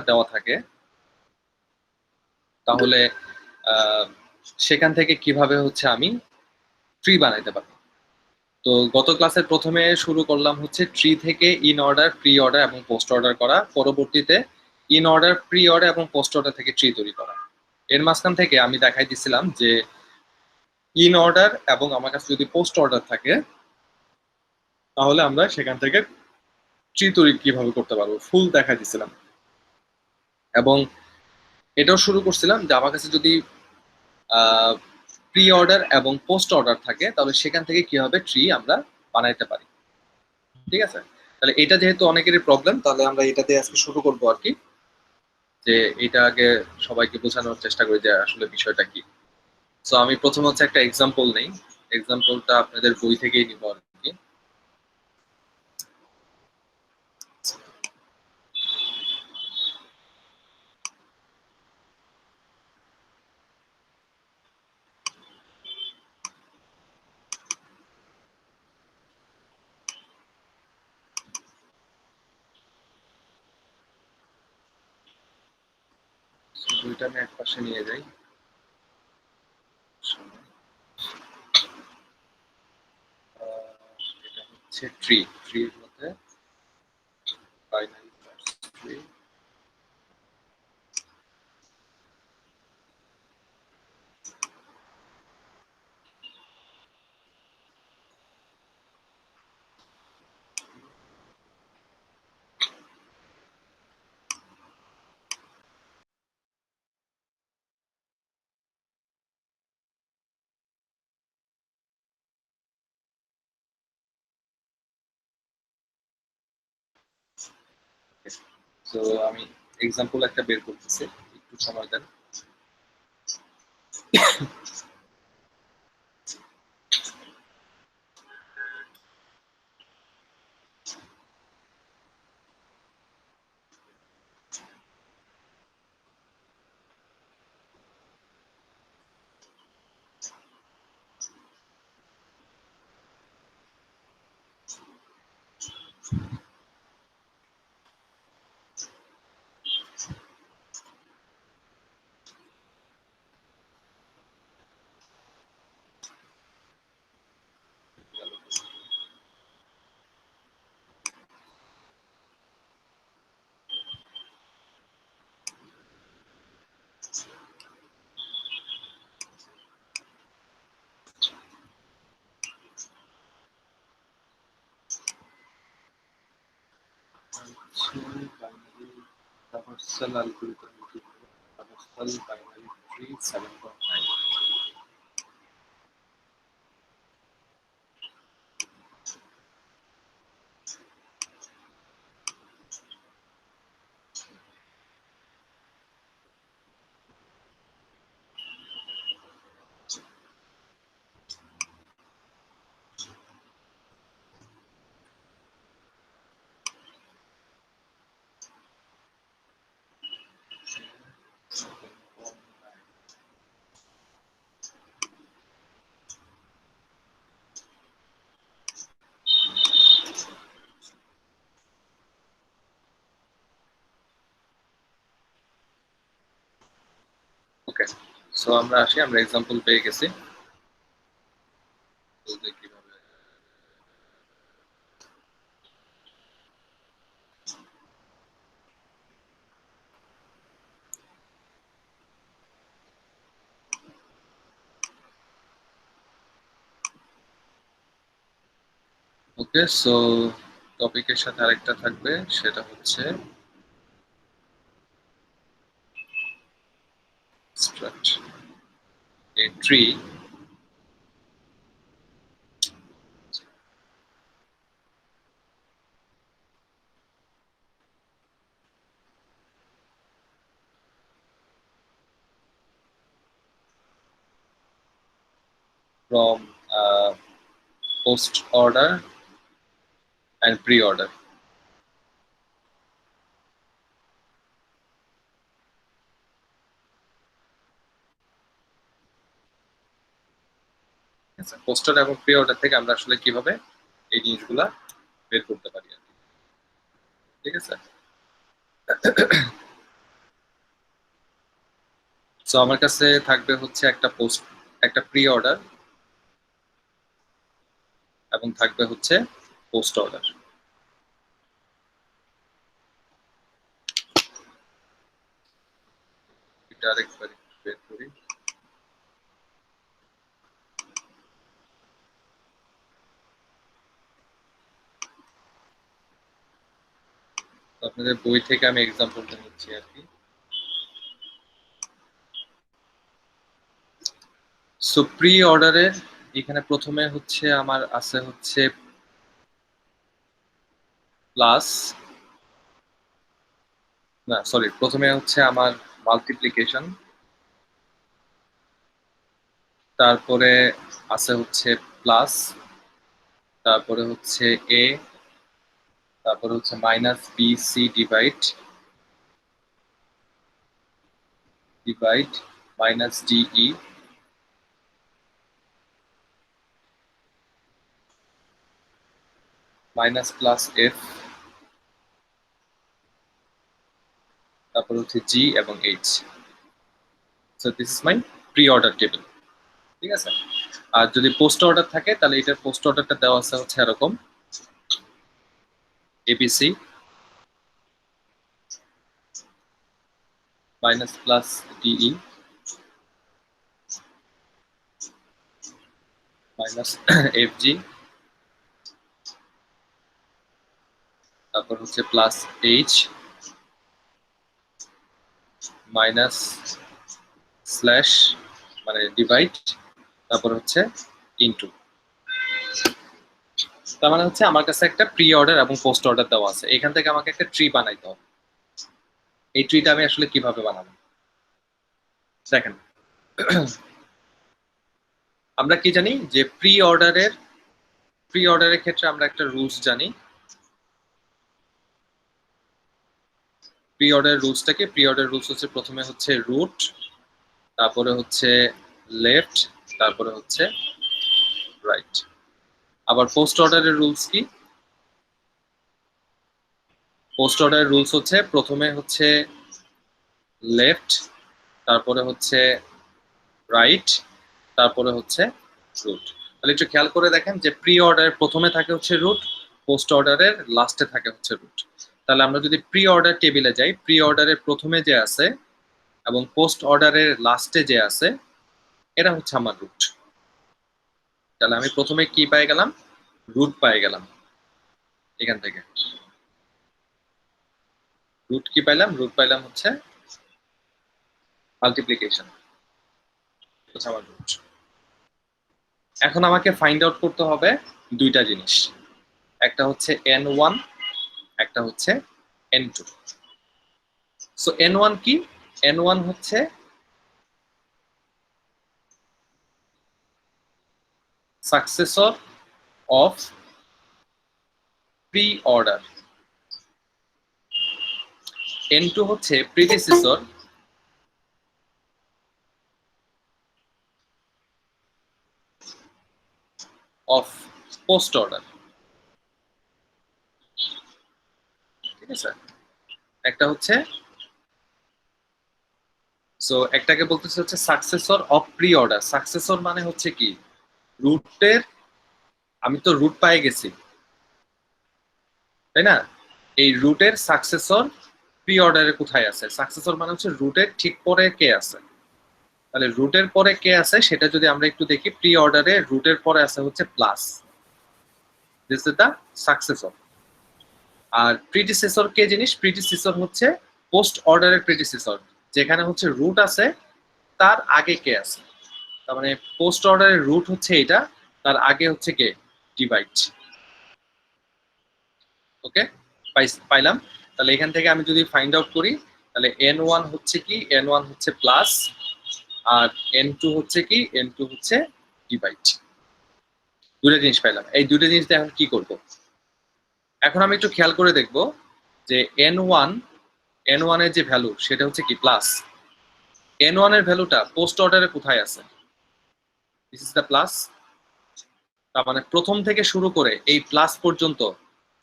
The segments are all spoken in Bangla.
দেওয়া থাকে, তাহলে সেখান থেকে কিভাবে হচ্ছে আমি ট্রি বানাইতে পারি। তো গত ক্লাসের প্রথমে শুরু করলাম হচ্ছে ট্রি থেকে ইন অর্ডার, প্রি অর্ডার এবং পোস্ট অর্ডার করা, পরবর্তীতে ইন অর্ডার, প্রি অর্ডার এবং পোস্ট অর্ডার থেকে ট্রি তৈরি করা। এর মাঝখান থেকে আমি দেখাই দিছিলাম যে ইন অর্ডার এবং আমার কাছে যদি পোস্ট অর্ডার থাকে তাহলে আমরা সেখান থেকে ট্রি তৈরি কিভাবে করতে পারবো ফুল দেখাই দিছিলাম। এবং এটাও শুরু করছিলাম যে আমার কাছে যদি প্রি অর্ডার এবং পোস্ট অর্ডার থাকে তাহলে সেখান থেকে কিভাবে ট্রি আমরা বানাইতে পারি। ঠিক আছে, তাহলে এটা যেহেতু অনেকেরই প্রবলেম, তাহলে আমরা এটাতে আজকে শুরু করবো আর কি, যে এটা আগে সবাইকে বোঝানোর চেষ্টা করি যে আসলে বিষয়টা কি। সো আমি প্রথম হচ্ছে একটা এক্সাম্পল নেই, এক্সাম্পলটা আপনাদের বই থেকেই নিব আর কি। বইটা আমি এক পাশে নিয়ে যাই। এটা হচ্ছে ট্রি, ট্রির মধ্যে বাইনারি ট্রি। তো আমি এক্সাম্পল একটা বের করতেছি, একটু সময় দেন। Universal algorithm, universal binary tree 7.9. ওকে, সো আমরা আসি, আমরা এক্সাম্পল পেয়ে গেছি। ওকে, সো টপিকের সাথে আরেকটা থাকবে, সেটা হচ্ছে struct a tree from post order and pre-order. Poster এবং প্রি অর্ডার থেকে আমরা আসলে কিভাবে এই জিনিসগুলা বের করতে পারি, ঠিক আছে। সো আমার কাছে থাকবে হচ্ছে একটা প্রি অর্ডার এবং থাকবে হচ্ছে পোস্ট অর্ডার। এটা আরেকবার বের করি। আপনাদের বই থেকে আমি এক্সাম্পলটা নিচ্ছি আর কি। সো প্রি অর্ডারের এখানে প্রথমে হচ্ছে আমার আছে হচ্ছে প্লাস, না সরি, প্রথমে হচ্ছে আমার মাল্টিপ্লিকেশন, তারপরে আছে হচ্ছে প্লাস, তারপরে হচ্ছে এ, তারপরে হচ্ছে minus B C divide minus DE, minus plus F, তারপর হচ্ছে জি এবং H. So this is my preorder table, ঠিক আছে। আর যদি পোস্ট অর্ডার থাকে তাহলে এটার পোস্ট অর্ডারটা দেওয়া আছে হচ্ছে এরকম ABC minus plus DE minus FG, তারপর হচ্ছে প্লাস এইচ মাইনাস স্ল্যাশ মানে ডিভাইড, তারপর হচ্ছে ইনটু। তার মানে হচ্ছে আমার কাছে একটা প্রি অর্ডার এবং পোস্ট অর্ডার দেওয়া আছে, এখান থেকে আমাকে একটা ট্রি বানাইতে হবে। এই ট্রিটা আমি আসলে কিভাবে বানাবো দেখেন। আমরা কি জানি যে প্রি অর্ডারের ক্ষেত্রে আমরা একটা রুলস জানি। প্রি অর্ডার রুলসটাকে, প্রি অর্ডার রুলস হচ্ছে প্রথমে হচ্ছে রুট, তারপরে হচ্ছে লেফট, তারপরে হচ্ছে রাইট। আবার পোস্ট অর্ডারের রুলস কি? পোস্ট অর্ডারের রুলস হচ্ছে প্রথমে হচ্ছে লেফট, তারপরে হচ্ছে রাইট, তারপরে হচ্ছে রুট। তাহলে একটু খেয়াল করে দেখেন যে প্রি অর্ডারের প্রথমে থাকে হচ্ছে রুট, পোস্ট অর্ডারের লাস্টে থাকে হচ্ছে রুট। তাহলে আমরা যদি প্রি অর্ডার টেবিলে যাই, প্রি অর্ডারের প্রথমে যে আছে এবং পোস্ট অর্ডারের লাস্টে যে আছে এটা হচ্ছে আমার রুট। তাহলে আমি প্রথমে কি পাই গেলাম? রুট পাই গেলাম। এখান থেকে রুট কি পাইলাম? রুট পাইলাম হচ্ছে মাল্টিপ্লিকেশন, হচ্ছে আমার রুট। এখন আমাকে ফাইন্ড আউট করতে হবে দুইটা জিনিস, একটা হচ্ছে n1, একটা হচ্ছে n2। সো n1 কি? n1 হচ্ছে successor of pre order, n2 হচ্ছে প্রিডিসেসর অফ পোস্ট অর্ডার, ঠিক আছে। একটা হচ্ছে, সো একটাকে বলতেছে হচ্ছে successor of pre order. Successor মানে হচ্ছে কি, রুটের, আমি তো রুট পাই গেছি তাই না, এই রুটের সাকসেসর প্রি অর্ডারে কোথায় আছে? সাকসেসর মানে হচ্ছে রুটের ঠিক পরে কে আছে। তাহলে রুটের পরে কে আছে সেটা যদি আমরা একটু দেখি, প্রি অর্ডারে রুটের পরে আছে হচ্ছে plus, this is the successor. আর প্রিডিসেসর কে জিনিস? প্রিডিসেসর হচ্ছে পোস্ট অর্ডারের প্রিডিসেসর, যেখানে হচ্ছে রুট আছে তার আগে কে আছে। তার মানে পোস্ট অর্ডারের রুট হচ্ছে এটা, তার আগে হচ্ছে কে? ডিভাইড। ওকে, পাইলাম। তাহলে এখান থেকে আমি যদি ফাইন্ড আউট করি, তাহলে n1 হচ্ছে কি? n1 হচ্ছে প্লাস, আর n2 হচ্ছে কি? n2 হচ্ছে ডিভাইড। দুটো জিনিস পাইলাম। এই দুটো জিনিস দিয়ে এখন কি করব? এখন আমি একটু খেয়াল করে দেখব যে n1 এর যে ভ্যালু সেটা হচ্ছে কি? প্লাস। n1 এর ভ্যালুটা পোস্ট অর্ডারে কোথায় আছে? This is the plus. তার মানে প্রথম থেকে শুরু করে এই প্লাস পর্যন্ত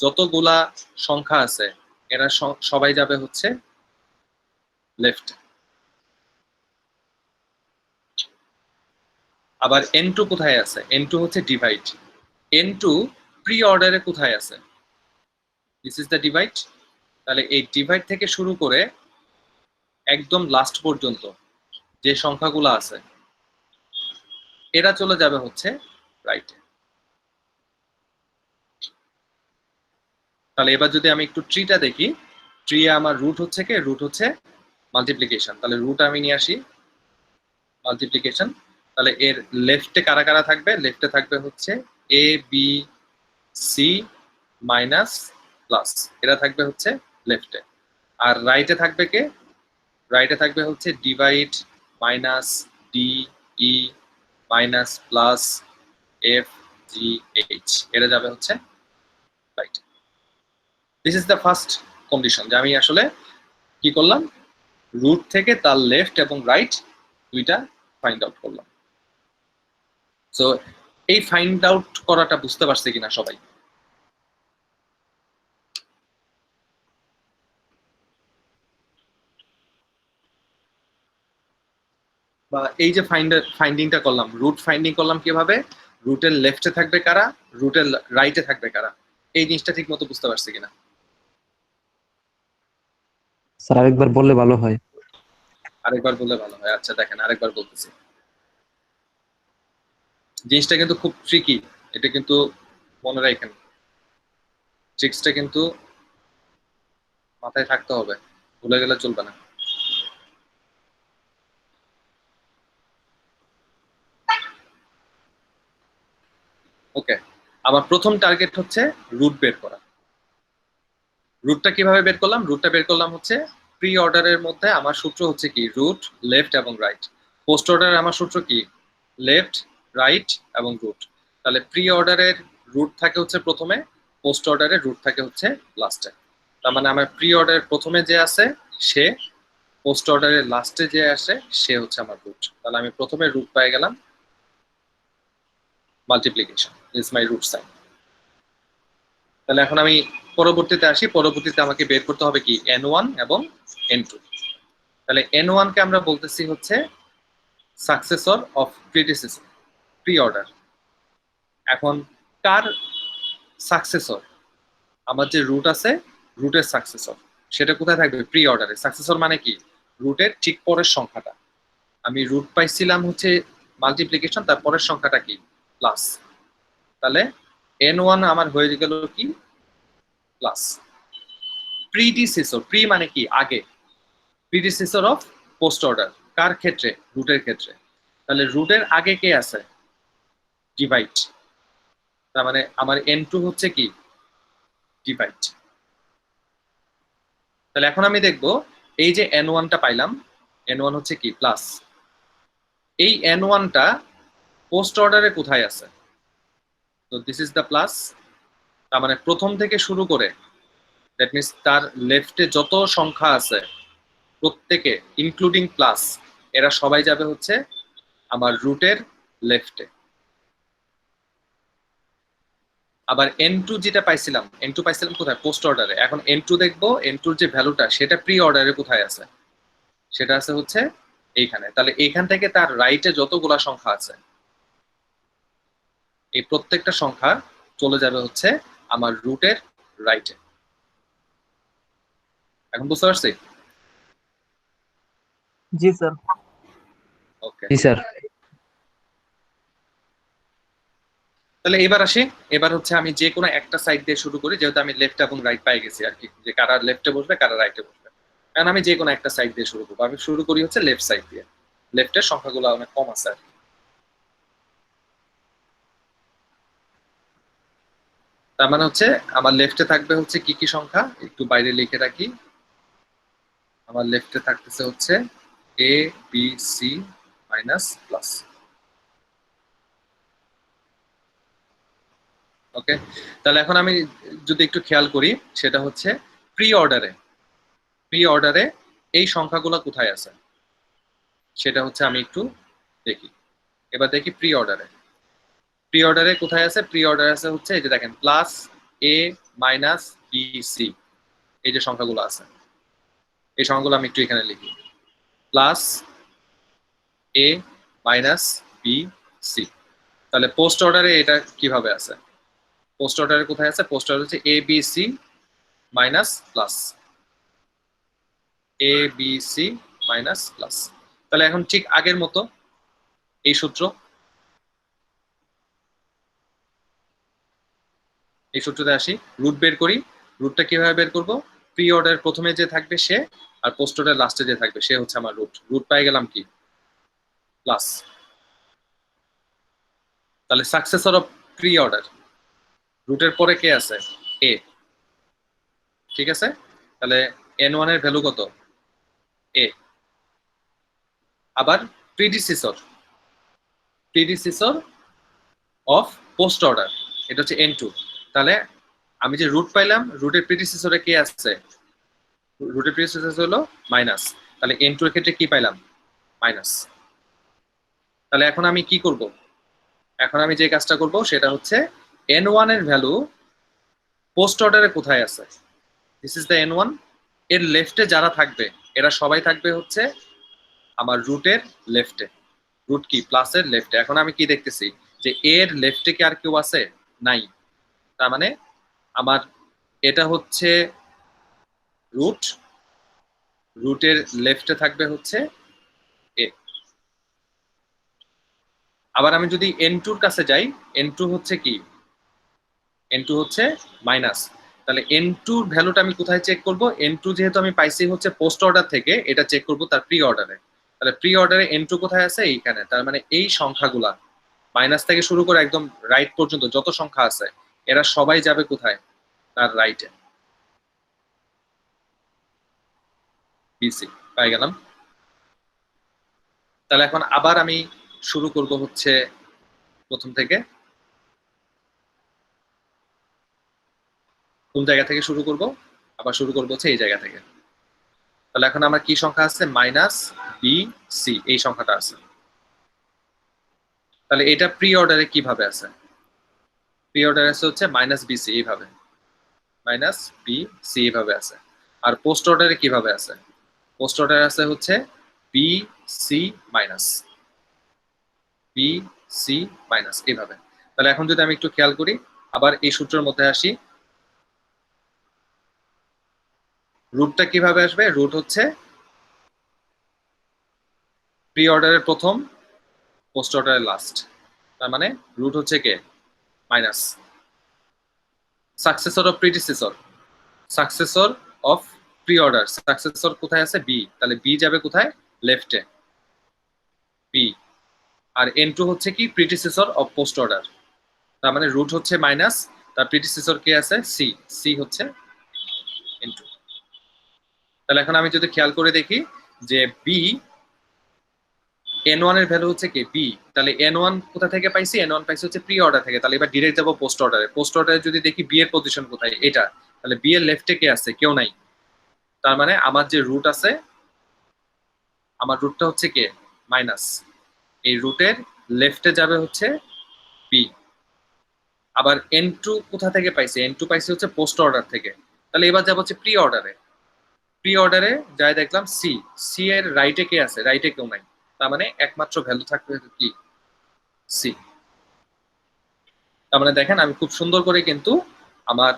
যতগুলা সংখ্যা আছে এরা সবাই যাবে হচ্ছে লেফট। আবার n2 কোথায় আছে? n2 হচ্ছে ডিভাইড। n2 প্রি অর্ডারে কোথায় আছে? This is the divide. তাহলে এই ডিভাইড থেকে শুরু করে একদম লাস্ট পর্যন্ত যে সংখ্যাগুলো আছে এরা চলে যাবে হচ্ছে রাইটে। তাহলে এবার যদি আমি একটু ট্রিটা দেখি, ট্রি আমার রুট হচ্ছে কি? রুট হচ্ছে মাল্টিপ্লিকেশন। তাহলে রুট আমি নিয়ে আসি মাল্টিপ্লিকেশন। তাহলে এর লেফটে কারা কারা থাকবে? লেফটে থাকবে হচ্ছে A B C minus plus, এরা থাকবে হচ্ছে লেফটে। আর রাইটে থাকবে কে? রাইটে থাকবে হচ্ছে divide minus D E minus plus F G H, এরা যাবে হচ্ছে right. This is the first condition, যে আমি আসলে কি করলাম, রুট থেকে তার লেফট এবং রাইট দুইটা ফাইন্ড আউট করলাম। সো এই ফাইন্ড আউট করাটা বুঝতে পারছে কিনা সবাই? বা এই যে ফাইন্ডিংটা করলাম, রুট ফাইন্ডিং করলাম কিভাবে? রুটের লেফটে থাকবে কারা, রুটের রাইটে থাকবে কারা, এই জিনিসটা ঠিক মতো বুঝতে পারছে কিনা? স্যার আরেকবার বললে ভালো হয়। আরেকবার বললে ভালো হয়। আচ্ছা দেখেন, আরেকবার বলতেছি। জিনিসটা কিন্তু খুব ট্রিকি, এটা কিন্তু মনে রাখেন, ট্রিক্সটা কিন্তু মাথায় থাকতে হবে, ভুলে গেলে চলবে না। ওকে, আমার প্রথম টার্গেট হচ্ছে রুট বের করা। রুটটা কিভাবে বের করলাম? রুটটা বের করলাম হচ্ছে প্রি অর্ডারের মধ্যে আমার সূত্র হচ্ছে কি? রুট, লেফট এবং রাইট। পোস্ট অর্ডারের আমার সূত্র কি? লেফট, রাইট এবং রুট। তাহলে প্রি অর্ডারের রুট থাকে হচ্ছে প্রথমে, পোস্ট অর্ডারের রুট থাকে হচ্ছে লাস্টে। তার মানে আমার প্রি অর্ডারের প্রথমে যে আছে সে, পোস্ট অর্ডারের লাস্টে যে আসে সে হচ্ছে আমার রুট। তাহলে আমি প্রথমে রুট পেয়ে গেলাম, multiplication is my root sign. তাহলে এখন আমি পরবর্তীতে আসি, পরবর্তীতে আমাকে বের করতে হবে কি? n1 এবং n2। তাহলে n1 কে আমরা বলতেছি হচ্ছে successor of predecessor, pre order. এখন কার সাকসেসর? আমার যে রুট আছে, রুটের সাকসেসর, সেটা কোথায় থাকবে? প্রি অর্ডারে। সাকসেসর মানে কি? রুটের ঠিক পরের সংখ্যাটা। আমি রুট পাইছিলাম হচ্ছে মাল্টিপ্লিকেশন, তার পরের সংখ্যাটা কি? প্লাস। তাহলে n1 আমার হয়ে গেল কি? প্লাস। প্রিডিসেসর, প্রি মানে কি? আগে। প্রিডিসেসর অফ পোস্ট অর্ডার, কার ক্ষেত্রে? রুটের ক্ষেত্রে। তাহলে রুটের আগে কে আছে? ডিভাইড। তার মানে আমার n2 হচ্ছে কি? ডিভাইড। তাহলে এখন আমি দেখব, এই যে n1টা পাইলাম, n1 হচ্ছে কি? প্লাস। এই n1টা পোস্ট অর্ডারে কোথায় আছে? তো দিস ইজ দ্য প্লাস। তার মানে প্রথম থেকে শুরু করে, দ্যাট মিনস তার লেফটে যত সংখ্যা আছে প্রত্যেকে ইনক্লুডিং প্লাস, এরা সবাই যাবে হচ্ছে আমার রুটের লেফটে। আবার n2 যেটা পাইছিলাম, n2 পাইছিলাম কোথায়? পোস্ট অর্ডারে। এখন n2 দেখবো, n2 এর যে ভ্যালুটা সেটা প্রি অর্ডারে কোথায় আছে? সেটা আছে হচ্ছে এইখানে। তাহলে এইখান থেকে তার রাইটে যতগুলা সংখ্যা আছে এই প্রত্যেকটা সংখ্যা চলে যাবে হচ্ছে আমার রুটের রাইটে। এখন বুঝতে পারছি? জি স্যার। ওকে, জি স্যার। তাহলে এবার আসি। এবার হচ্ছে আমি যে কোনো একটা সাইড দিয়ে শুরু করি, যেহেতু আমি লেফট এবং রাইট পাই গেছি আর কি, যে কারা লেফটে বসবে কারা রাইটে বসবে। কারণ আমি যে কোনো একটা সাইড দিয়ে শুরু করবো। আমি শুরু করি হচ্ছে লেফট সাইড দিয়ে, লেফটের সংখ্যাগুলো অনেক কম আছে আর কি। তার মানে হচ্ছে আমার লেফটে থাকবে হচ্ছে কি কি সংখ্যা, একটু বাইরে লিখে রাখি। আমার লেফটে থাকতেছে হচ্ছে A B C minus plus. ওকে, তাহলে এখন আমি যদি একটু খেয়াল করি, সেটা হচ্ছে প্রি অর্ডারে, প্রি অর্ডারে এই সংখ্যাগুলো কোথায় আছে সেটা হচ্ছে আমি একটু দেখি। এবার দেখি প্রি অর্ডারে, প্রি অর্ডারে কোথায় আছে? প্রি অর্ডারে আছে হচ্ছে এই যে দেখেন প্লাস এ মাইনাস বি সি, এই যে সংখ্যাগুলো আছে এই সংখ্যাগুলো আমি একটু এখানে লিখি। প্লাস এ মাইনাস বি সি। তাহলে পোস্ট অর্ডারে এটা কিভাবে আছে? পোস্ট অর্ডারে কোথায় আছে? পোস্ট অর্ডার হচ্ছে A B C minus plus, A B C minus plus. তাহলে এখন ঠিক আগের মতো এই সূত্র, এই সূত্রতে আসি, রুট বের করি। রুটটা কিভাবে বের করব? প্রি অর্ডার প্রথমে যে থাকবে সে, আর পোস্ট অর্ডার লাস্টে যে থাকবে সে হচ্ছে আমার রুট। রুট পাই গেলাম কি? প্লাস। তাহলে সাকসেসর অফ প্রি অর্ডার, রুটের পরে কে আছে? এ। ঠিক আছে, তাহলে n1 এর ভ্যালু কত? এ। আবার predecessor, predecessor of post order, এটা হচ্ছে n2। তাহলে আমি যে রুট পাইলাম, রুটের প্রিডিসেসরে কে আছে? রুটের প্রিডিসেসর হলো মাইনাস, তাহলে n2 এর ক্ষেত্রে কি পাইলাম? মাইনাস। তাহলে এখন আমি কি করব? এখন আমি যে কাজটা করব সেটা হচ্ছে n1 এর ভ্যালু পোস্ট অর্ডারে কোথায় আছে? This is the n1। এর লেফটে যারা থাকবে এরা সবাই থাকবে হচ্ছে আমার রুটের লেফটে। রুট কি? প্লাসের লেফটে। এখন আমি কি দেখতেছি যে এর লেফটে কি আর কেউ আছে? নাই। তার মানে আমার এটা হচ্ছে রুট, রুটের লেফটে থাকবে হচ্ছে এ। আবার আমি যদি n2 এর কাছে যাই, n2 হচ্ছে কি? n2 হচ্ছে মাইনাস। তাহলে n2 এর ভ্যালুটা আমি কোথায় চেক করব? n2 যেহেতু আমি পাইছি হচ্ছে পোস্ট অর্ডার থেকে, এটা চেক করব তার প্রি অর্ডারে। তাহলে প্রি অর্ডারে n2 কোথায় আছে? এইখানে। তার মানে এই সংখ্যাগুলা মাইনাস থেকে শুরু করে একদম রাইট পর্যন্ত যত সংখ্যা আছে এরা সবাই যাবে কোথায়? তার রাইটে, বিসি। পাই গেলাম। তাহলে এখন আবার আমি শুরু করব হচ্ছে প্রথম থেকে। কোন জায়গা থেকে শুরু করব? আবার শুরু করব হচ্ছে এই জায়গা থেকে। তাহলে এখন আমার কি সংখ্যা আছে? মাইনাস বি সি, এই সংখ্যাটা আছে। তাহলে এটা প্রি অর্ডারে কিভাবে আছে? প্রি অর্ডারে আছে হচ্ছে মাইনাস বি সি, এইভাবে মাইনাস বি সি এইভাবে আছে। আর পোস্ট অর্ডারে কিভাবে আছে? পোস্ট অর্ডারে আছে হচ্ছে B C minus, B C minus, এইভাবে। তাহলে এখন যদি আমি একটু খেয়াল করি, আবার এই সূত্রের মধ্যে আসি, রুটটা কিভাবে আসবে? রুট হচ্ছে প্রি অর্ডারের প্রথম, পোস্ট অর্ডারের লাস্ট। তার মানে রুট হচ্ছে কে? Minus. Successor of predecessor, successor of pre order, successor কোথায় আছে? বি। তাহলে বি যাবে কোথায়? লেফটে, বি। আর n2 হচ্ছে কি? Predecessor of post order. তার মানে রুট হচ্ছে মাইনাস, তার প্রিডিসেসর কে আছে? সি। সি হচ্ছে n2। তাহলে এখন আমি যদি খেয়াল করে দেখি যে বি, n1 এর ভ্যালু হচ্ছে কি? বি। তাহলে n1 কোথা থেকে পাইছি? n1 পাইছি হচ্ছে প্রি অর্ডার থেকে। তাহলে এবার ডিরেক্ট যাবো পোস্ট অর্ডারে। পোস্ট অর্ডারে যদি দেখি বি এর পজিশন কোথায়? এটা। তাহলে বি এর লেফটে কে আছে? কেউ নাই। তার মানে আমার যে রুট আছে, আমার রুটটা হচ্ছে কে? মাইনাস। এই রুটের লেফটে যাবে হচ্ছে বি। আবার n2 কোথা থেকে পাইছি? n2 পাইছি হচ্ছে পোস্ট অর্ডার থেকে। তাহলে এবার যাবো হচ্ছে প্রি অর্ডারে। প্রি অর্ডারে যাই দেখলাম সি। সি এর রাইটে কে আছে? রাইটে কেউ নাই। তার মানে একমাত্র ভ্যালু থাকবে কি? সি। তার মানে দেখেন আমি খুব সুন্দর করে কিন্তু আমার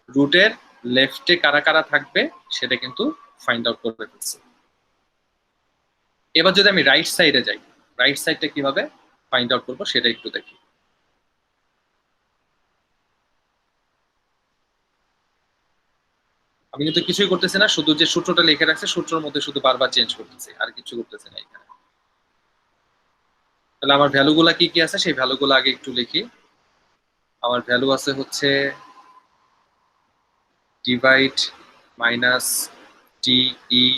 রুটের লেফটে কারা কারা থাকবে সেটা কিন্তু ফাইন্ড আউট করে ফেলছি। এবার যদি আমি রাইট সাইডে যাই, রাইট সাইডটা কিভাবে ফাইন্ড আউট করবো সেটা একটু দেখি। আমি কিন্তু কিছুই করতেছি না, শুধু যে সূত্রটা লিখে রাখছে সূত্রের মধ্যে শুধু বারবার চেঞ্জ করতেছি, আর কিছু করতেছি না এখানে। তাহলে আমার ভ্যালুগুলা কি কি আছে সেই ভ্যালুগুলো আগে একটু লিখি। আমার ভ্যালু আছে হচ্ছে divide minus DE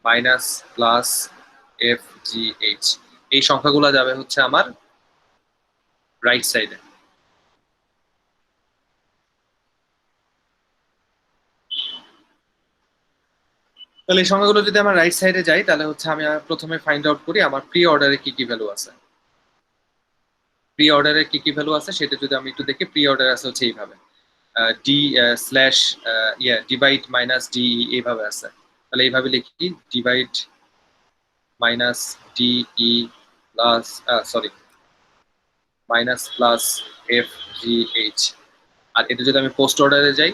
minus plus F G H, এই সংখ্যাগুলো যাবে হচ্ছে আমার রাইট সাইডে। তাহলে এই সংখ্যাগুলো যদি আমার রাইট সাইডে যাই তাহলে হচ্ছে আমি প্রথমে ফাইন্ড আউট করি আমার প্রি অর্ডারে কি কি ভ্যালু আছে। প্রি অর্ডারে কি কি ভ্যালু আছে সেটা যদি আমি একটু দেখি, প্রি অর্ডার আছে হচ্ছে এইভাবে D slash divide minus D, এইভাবে আছে। তাহলে এইভাবে লিখি divide minus D E plus sorry minus plus F G H. আর এটা যদি আমি পোস্ট অর্ডারে যাই,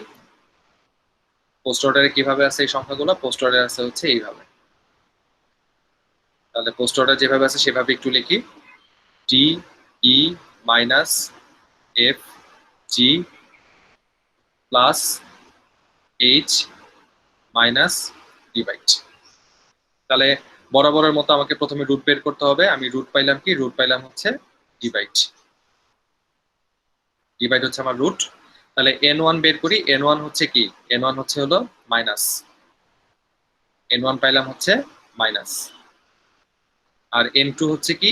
পোস্ট অর্ডারে কিভাবে আছে এই সংখ্যাগুলো? পোস্ট অর্ডারে আছে হচ্ছে এইভাবে। তাহলে পোস্ট অর্ডার যেভাবে আছে সেভাবে একটু লিখি, T E minus F G plus H minus divide. তাহলে বরাবরের মতো আমাকে প্রথমে রুট বের করতে হবে। আমি রুট পাইলাম কি? রুট পাইলাম হচ্ছে ডিভাইড। ডিভাইড হচ্ছে আমার রুট। তাহলে এন ওয়ান বের করি। এন ওয়ান হচ্ছে কি? এন ওয়ান হচ্ছে হলো মাইনাস। এন ওয়ান পাইলাম হচ্ছে মাইনাস। আর এন টু হচ্ছে কি?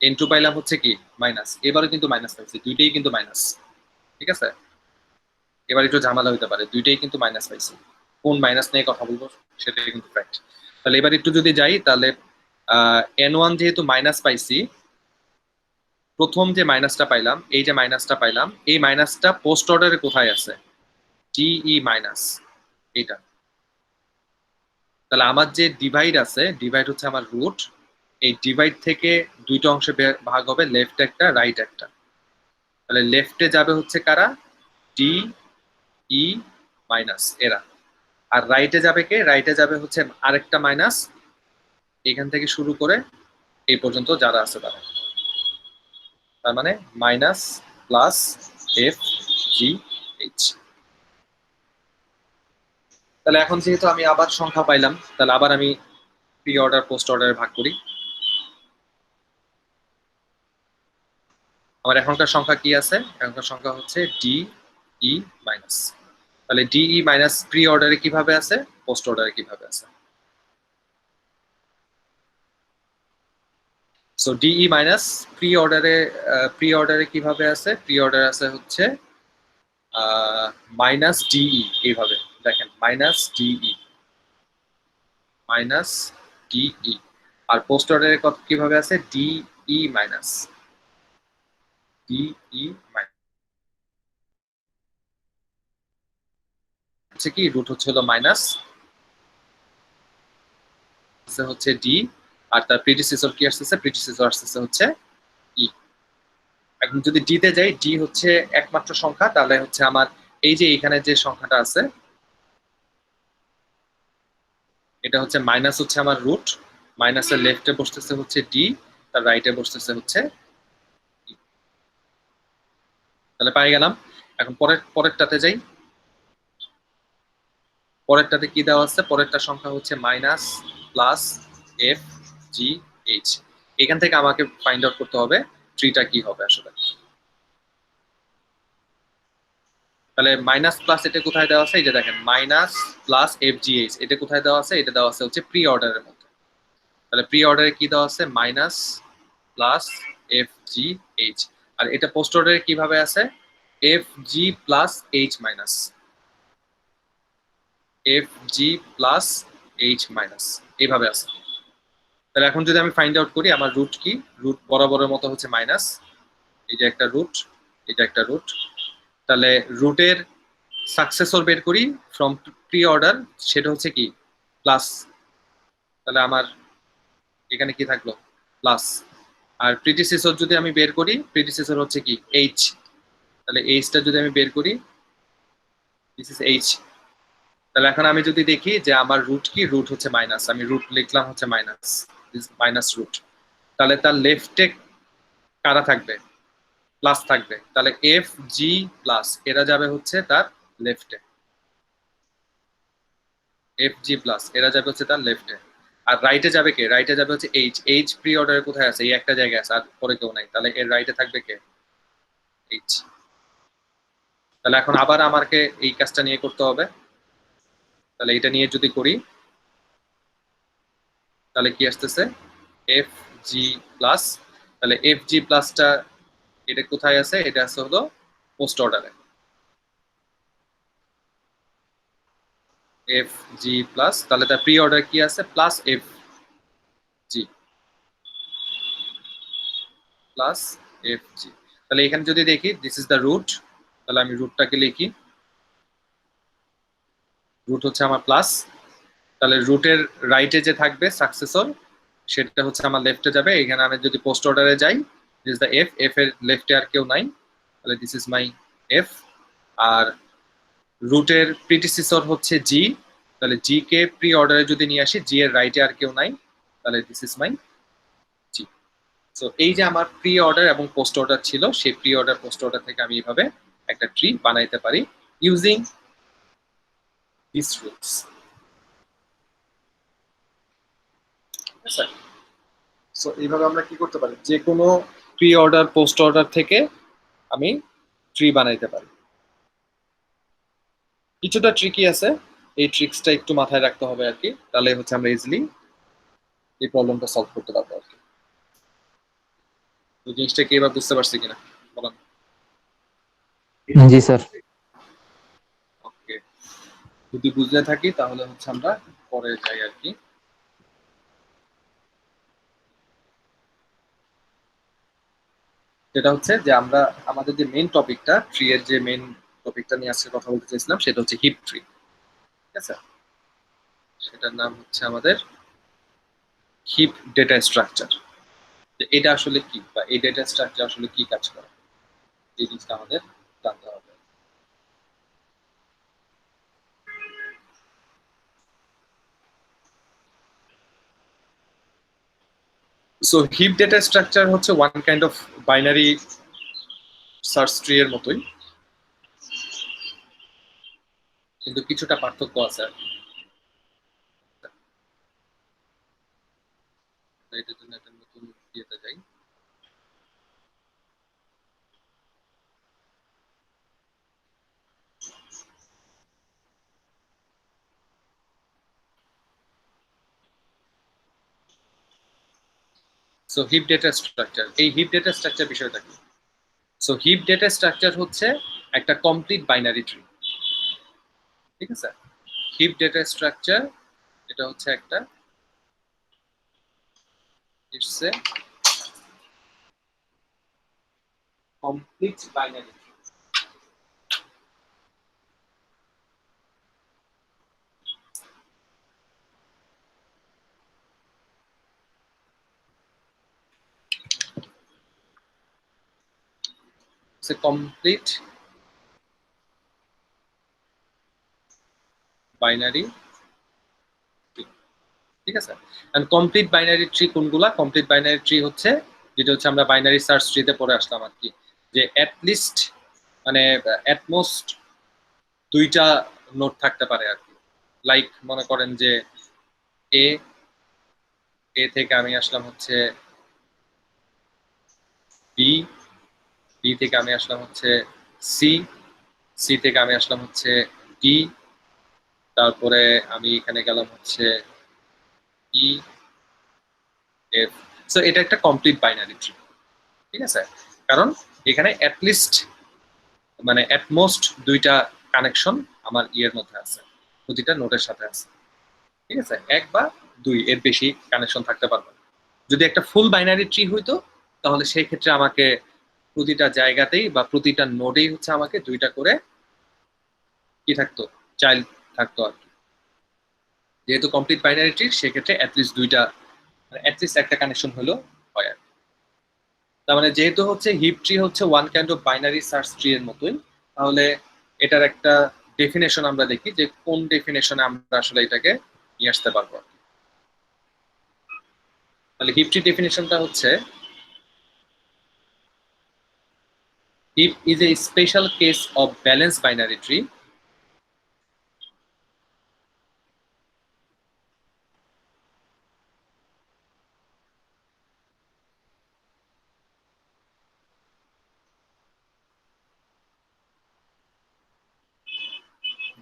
এন টু পাইলাম হচ্ছে কি? মাইনাস। এবারও কিন্তু মাইনাস পাইছি, দুইটাই কিন্তু মাইনাস। ঠিক আছে, এবার একটু ঝামেলা হইতে পারে, দুইটাই কিন্তু মাইনাস পাইছি। কোন মাইনাস নিয়ে কথা বলবো সেটাই কিন্তু ফ্যাক্ট। তাহলে এবার একটু যদি যাই, তাহলে এন ওয়ান যেহেতু মাইনাস পাইছি, প্রথম যে মাইনাসটা পাইলাম, এই যে মাইনাসটা পাইলাম, এই মাইনাসটা পোস্ট অর্ডারে কোথায় আছে? টিই মাইনাস, এইটা। তাহলে আমার যে ডিভাইড আছে, ডিভাইড হচ্ছে আমার রুট। এই ডিভাইড থেকে দুইটা অংশে ভাগ হবে, লেফট একটা রাইট একটা। তাহলে লেফটে যাবে হচ্ছে কারা? টি ই মাইনাস এরা। আর রাইটে যাবে কে? রাইটে যাবে হচ্ছে আরেকটা মাইনাস, এখান থেকে শুরু করে এই পর্যন্ত যারা আছে তারা। তার মানে minus plus F G H. তাহলে এখন যেহেতু আমি আবার সংখ্যা পাইলাম, তাহলে আবার আমি প্রি অর্ডার পোস্ট অর্ডারে ভাগ করি। আমার এখনকার সংখ্যা কি আছে? এখনকার সংখ্যা হচ্ছে ডি ই মাইনাস। তাহলে ডিই মাইনাস প্রি অর্ডারে কিভাবে আছে, পোস্ট অর্ডারে কিভাবে আছে? সো ডিই মাইনাস প্রি অর্ডারে কিভাবে আছে? প্রি অর্ডারে আছে হচ্ছে মাইনাস ডিই, এইভাবে দেখেন, মাইনাস ডিই, মাইনাস ডিই। আর পোস্ট অর্ডারে কিভাবে আছে? ডিই মাইনাস, ডিই মাইনাস হচ্ছে কি? রুট হচ্ছে হলো মাইনাস, হচ্ছে ডি, আর তার প্রিডিসেসর কি আসতেছে? প্রিডিসেসর আসতেছে হচ্ছে ই। এখন যদি ডি তে যাই, ডি হচ্ছে একমাত্র সংখ্যা, তাহলে হচ্ছে আমার এই যে এখানে যে সংখ্যাটা আছে, এটা হচ্ছে মাইনাস, হচ্ছে আমার রুট। মাইনাসের লেফটে বসতেছে হচ্ছে ডি, তার রাইটে বসতেছে হচ্ছে ই। তাহলে পাই গেলাম। এখন পরেরটাতে যাই। পরেরটাতে কি দেওয়া আছে? পরেরটা সংখ্যা হচ্ছে minus plus F G H. এখান থেকে আমাকে ফাইন্ড আউট করতে হবে ট্রিটা কি হবে আসলে। তাহলে মাইনাস প্লাস এটা কোথায় দেওয়া আছে? এই যে দেখেন, minus plus F G H, এটা কোথায় দেওয়া আছে? এটা দেওয়া আছে হচ্ছে প্রি অর্ডারের মধ্যে। তাহলে প্রি অর্ডারে কি দেওয়া আছে? Minus plus F G H. আর এটা পোস্ট অর্ডারে কিভাবে আছে? F G plus H minus, F G plus H minus, এইভাবে আছে। তাহলে এখন যদি আমি ফাইন্ড আউট করি আমার রুট কি? রুট বরাবরের মতো হচ্ছে মাইনাস, এই যে একটা রুট, এটা একটা রুট। তাহলে রুটের সাকসেসর বের করি ফ্রম প্রি অর্ডার, সেটা হচ্ছে কি? প্লাস। তাহলে আমার এখানে কি থাকলো? প্লাস। আর প্রিডিসেসর যদি আমি বের করি, প্রিডিসেসর হচ্ছে কি? এইচ। তাহলে এইচটা যদি আমি বের করি, দিস ইজ এইচ। তাহলে এখন আমি যদি দেখি যে আমার রুট কি? রুট হচ্ছে মাইনাস, আমি রুট লিখলাম হচ্ছে মাইনাস, মাইনাস রুট। তাহলে তার লেফটে কারা থাকবে? প্লাস থাকবে। তাহলে এফ জি প্লাস এরা যাবে হচ্ছে তার লেফটে, এফ জি প্লাস এরা যাবে হচ্ছে তার লেফটে। আর রাইটে যাবে কে? রাইটে যাবে হচ্ছে এইচ। এইচ প্রি অর্ডারে কোথায় আছে? এই একটা জায়গায় আছে, আর পরে কেউ নাই। তাহলে এর রাইটে থাকবে কে? এইচ। তাহলে এখন আবার আমাকে এই কাজটা নিয়ে করতে হবে। তাহলে এটা নিয়ে যদি করি, তাহলে কি আসতেছে? F G plus. তাহলে এফ জি প্লাসটা এটা কোথায় আছে? এটা আছে হলো পোস্ট অর্ডারে, এফ জি প্লাস। তাহলে তার প্রি অর্ডার কি আছে? Plus F G, plus F জি। তাহলে এখানে যদি দেখি, দিস ইজ দ্য রুট। তাহলে আমি রুটটাকে লিখি, রুট হচ্ছে আমার প্লাস। তাহলে রুটের রাইটে যে থাকবে সাকসেসর, সেটা হচ্ছে আমার লেফটে যাবে। এখানে আমি যদি পোস্ট অর্ডারে যাই, দিস দ্য এফ, এফ এর লেফটে আর কেউ নাই, তাহলে দিস ইজ মাই এফ। আর রুটের প্রিডিসেসর হচ্ছে জি, তাহলে জি কে প্রি অর্ডারে যদি নিয়ে আসি, জি এর রাইটে আর কেউ নাই, তাহলে this is my G. So এই যে আমার প্রি অর্ডার এবং পোস্ট অর্ডার ছিল, সেই প্রি অর্ডার পোস্ট অর্ডার থেকে আমি এইভাবে একটা ট্রি বানাইতে পারি ইউজিং দিস রুলস। সো এইভাবে আমরা কি করতে পারি, যে কোনো প্রি অর্ডার পোস্ট অর্ডার থেকে আমি ট্রি বানাইতে পারি। কিছুটা ট্রিকি আছে, এই ট্রিক্সটা একটু মাথায় রাখতে হবে আর কি, তাহলে হচ্ছে আমরা ইজিলি এই প্রবলেমটা সলভ করতে পারবো আর কি। তো জিনিসটা কি এবার বুঝতে পারছি কিনা বলেন? জি স্যার। ওকে, যদি বুঝতে থাকি তাহলে হচ্ছে আমরা পরে যাই আর কি। যেটা হচ্ছে যে আমরা আমাদের যে মেইন টপিকটা, ট্রি এর যে মেইন টপিকটা নিয়ে আজকে কথা বলতে চাইছিলাম, সেটা হচ্ছে হিপ ট্রি। ঠিক আছে, সেটার নাম হচ্ছে আমাদের হিপ ডেটা স্ট্রাকচার। এটা আসলে কি, বা এই ডেটা স্ট্রাকচার আসলে কি কাজ করে, এই জিনিসটা আমাদের জানতে হবে। সো হিপ ডেটা স্ট্রাকচার হচ্ছে one kind of binary search tree এর মতোই, কিন্তু কিছুটা পার্থক্য আছে আর কি। এটার জন্য একটা নতুন ইয়েতে যাই। সো হিপ ডেটা স্ট্রাকচার, এই হিপ ডেটা স্ট্রাকচার বিষয়টা কি? সো হিপ ডেটা স্ট্রাকচার হচ্ছে একটা কমপ্লিট বাইনারি ট্রি। ঠিক আছে, হিপ ডেটা স্ট্রাকচার এটা হচ্ছে একটা, it's a complete binary tree. It's a complete binary tree. ঠিক আছে, এন্ড কমপ্লিট বাইনারি ট্রি কোনগুলা? কমপ্লিট বাইনারি ট্রি হচ্ছে যেটা হচ্ছে আমরা বাইনারি সার্চ ট্রিতে পড়ে আসলাম আর কি, যে অ্যাট লিস্ট মানে অ্যাটমোস্ট দুইটা নোট থাকতে পারে আর কি। লাইক মনে করেন যে এ, এ থেকে আমি আসলাম হচ্ছে বি, বি থেকে আমি আসলাম হচ্ছে সি, সি থেকে আমি আসলাম হচ্ছে ডি, তারপরে আমি এখানে গেলাম হচ্ছে ই, এফ। সো এটা একটা কমপ্লিট বাইনারি ট্রি। ঠিক আছে, কারণ এখানে অ্যাটলিস্ট মানে অ্যাটমোস্ট দুইটা কানেকশন আমার ইয়ের মধ্যে আছে, প্রতিটা নোটের সাথে আছে। ঠিক আছে, এক বা দুই, এর বেশি কানেকশন থাকতে পারবে না। যদি একটা ফুল বাইনারি ট্রি হইতো, তাহলে সেই ক্ষেত্রে আমাকে প্রতিটা জায়গাতেই বা প্রতিটা নোডেই হচ্ছে আমাকে দুইটা করে কি থাকতো, চাইল্ড থাকতো আর কি। যেহেতু কমপ্লিট বাইনারি ট্রি, সেক্ষেত্রে অ্যাটলিস্ট দুইটা, মানে অ্যাটলিস্ট একটা কানেকশন হলো হয় আর কি। তার মানে যেহেতু হচ্ছে হিপ ট্রি হচ্ছে one kind of binary search tree এর মতোই, তাহলে এটার একটা ডেফিনেশন আমরা দেখি, যে কোন ডেফিনেশনে আমরা আসলে এটাকে নিয়ে আসতে পারবো। তাহলে হিপ ট্রি ডেফিনেশনটা হচ্ছে, heap is a special case of balanced binary tree.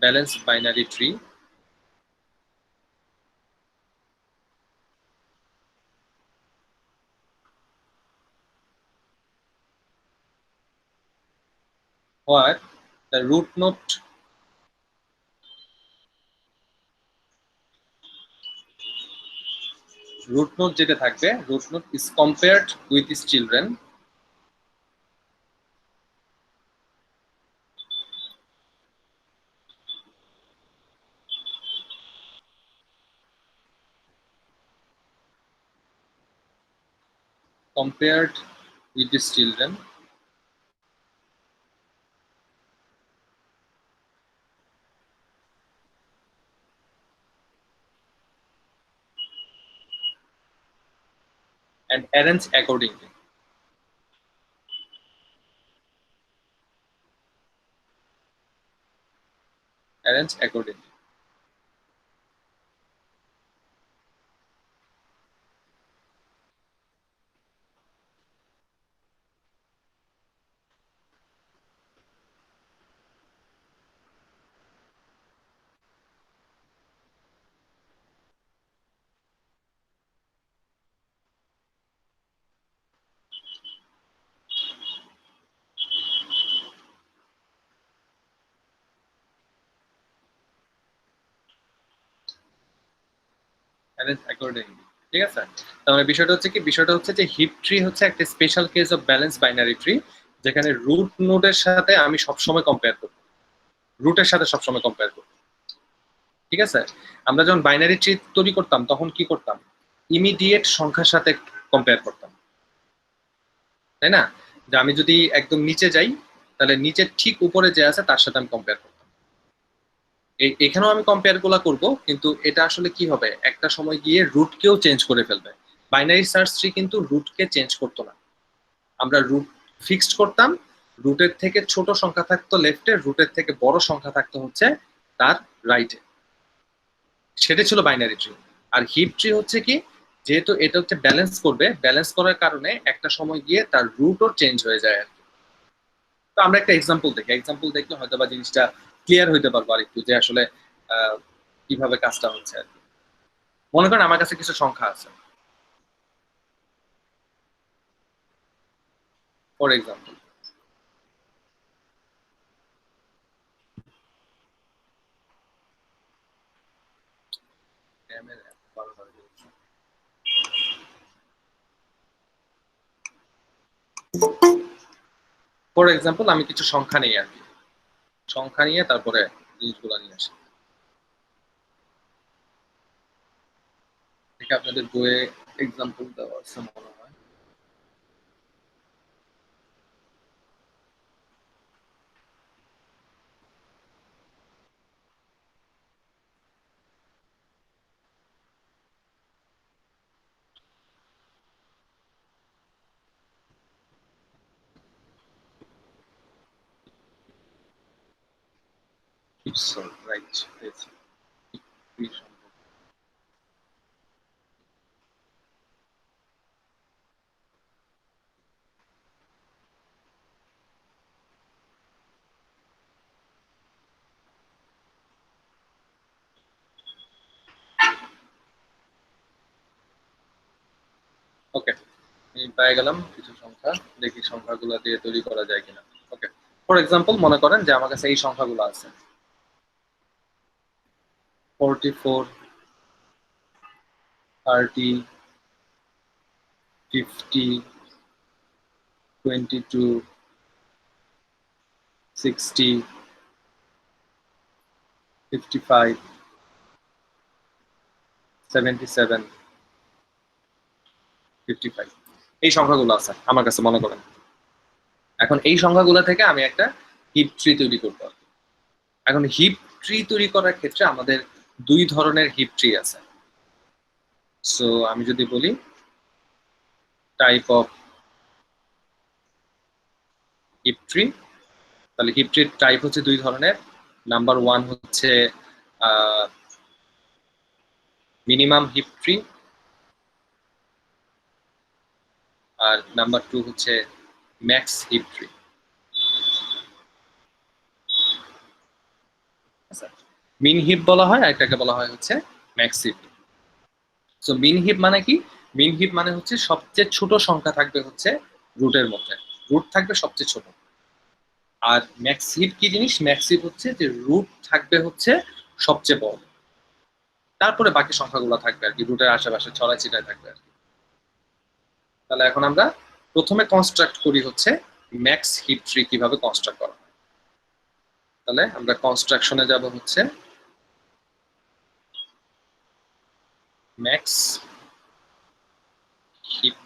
Balanced binary tree where the root node যেটা থাকবে, root node is compared with its children compared with these children and arrange accordingly. Arrange accordingly. Arrange accordingly. ঠিক আছে, তার মানে বিষয়টা হচ্ছে কি, বিষয়টা হচ্ছে যে হিপ ট্রি হচ্ছে একটা special case of balance binary tree, যেখানে রুট নোডের সাথে আমি সবসময় কম্পেয়ার করব, রুটের সাথে সবসময় কম্পেয়ার করব। ঠিক আছে, আমরা যখন বাইনারি ট্রি তৈরি করতাম তখন কি করতাম, ইমিডিয়েট সংখ্যার সাথে কম্পেয়ার করতাম, তাই না? যে আমি যদি একদম নিচে যাই তাহলে নিচের ঠিক উপরে যে আছে তার সাথে আমি কম্পেয়ার করতাম। এখানেও আমি কম্পেয়ার গুলা করবো, কিন্তু এটা আসলে কি হবে, একটা সময় গিয়ে রুটকেও চেঞ্জ করে ফেলবে। বাইনারি সার্চ ট্রি কিন্তু রুটকে চেঞ্জ করতো না, আমরা রুট ফিক্সড করতাম, রুটের থেকে ছোট সংখ্যা থাকতো লেফটে, রুটের থেকে বড় সংখ্যা থাকতো হচ্ছে তার রাইটে, সেটা ছিল বাইনারি ট্রি। আর হিপ ট্রি হচ্ছে কি, যেহেতু এটা হচ্ছে ব্যালেন্স করবে, ব্যালেন্স করার কারণে একটা সময় গিয়ে তার রুটও চেঞ্জ হয়ে যায় আর কি। তো আমরা একটা এক্সাম্পল দেখি, এক্সাম্পল দেখলে হয়তো বা জিনিসটা ক্লিয়ার হইতে পারবো আর একটু, যে আসলে কিভাবে কাজটা হচ্ছে আর কি। মনে করেন আমার কাছে কিছু সংখ্যা আছে, ফর এক্সাম্পল ফর এক্সাম্পল আমি কিছু সংখ্যা নেই আর কি, সংখ্যা নিয়ে তারপরে জিনিসগুলো নিয়ে আসি। দেখে আপনাদের বইয়ে এক্সাম্পল দেওয়া আছে মনে হয়। রাইট, ওকে, আমি পেয়ে গেলাম কিছু সংখ্যা, দেখি সংখ্যাগুলো দিয়ে তৈরি করা যায় কিনা। ওকে, ফর এক্সাম্পল মনে করেন যে আমার কাছে এই সংখ্যাগুলো আছে, 44, 30, 50, 22, 60, 55, 77, 55, এই সংখ্যাগুলো আছে আমার কাছে মনে করেন। এখন এই সংখ্যাগুলো থেকে আমি একটা হিপ ট্রি তৈরি করবো। এখন হিপ ট্রি তৈরি করার ক্ষেত্রে আমাদের দুই ধরনের হিপ ট্রি আছে। সো আমি যদি বলি টাইপ অফ হিপ ট্রি, তাহলে হিপ ট্রির টাইপ হচ্ছে দুই ধরনের। নাম্বার ওয়ান হচ্ছে মিনিমাম হিপ ট্রি, আর নাম্বার টু হচ্ছে ম্যাক্স হিপ ট্রি। মিন হিপ বলা হয়, আর এটাকে বলা হয় হচ্ছে ম্যাক্স হিপ। সো মিন হিপ মানে কি, মিন হিপ মানে হচ্ছে সবচেয়ে ছোট সংখ্যা থাকবে হচ্ছে রুটের মধ্যে, রুট থাকবে সবচেয়ে ছোট। আর ম্যাক্স হিপ কি জিনিস, ম্যাক্স হিপ হচ্ছে যে রুট থাকবে হচ্ছে সবচেয়ে বড়, তারপরে বাকি সংখ্যাগুলো থাকবে আর কি, রুটের আশেপাশে ছড়াই ছিটায় থাকবে আর কি। তাহলে এখন আমরা প্রথমে কনস্ট্রাক্ট করি হচ্ছে ম্যাক্স হিপ ট্রি কিভাবে কনস্ট্রাক্ট করা হয়। তাহলে আমরা কনস্ট্রাকশনে যাব হচ্ছে ম্যাক্স হিপ